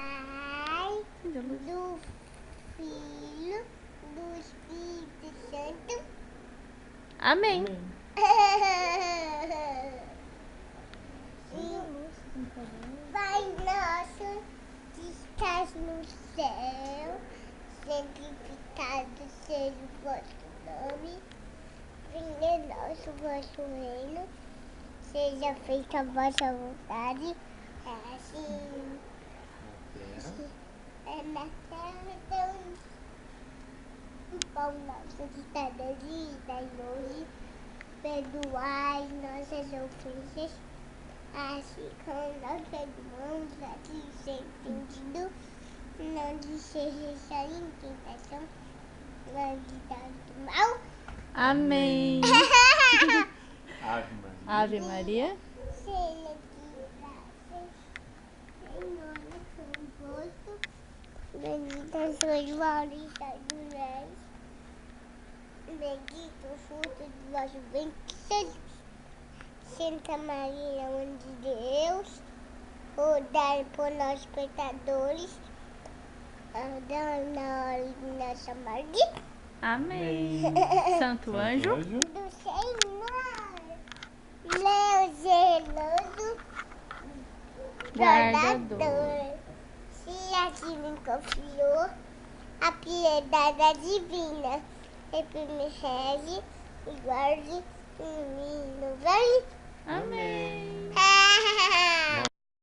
Pai, do Filho, do Espírito Santo. Amém. Pai nosso, que estás no céu, santificado seja o vosso nome. Venha nosso vosso reino, seja feita a vossa vontade, assim é na terra tão. O pão nosso de cada dia dai hoje, perdoai nossas ofensas, assim como nós perdoamos a quem sem entendido, não deixeis cair em tentação, mas livrai do mal. Amém. Ave Maria. Ave Maria. Cheia de graças, Senhor é convosco, bendita sois vós entre as mulheres, bendito o fruto do vosso ventre, Jesus. Santa Maria, Mãe de Deus, rogai por nós pecadores, agora na hora de nossa morte. Amém. Santo anjo. Do Senhor, meu zeloso guardador, se assim me confiou a piedade divina, sempre me rege e guarde em mim no vale. Amém.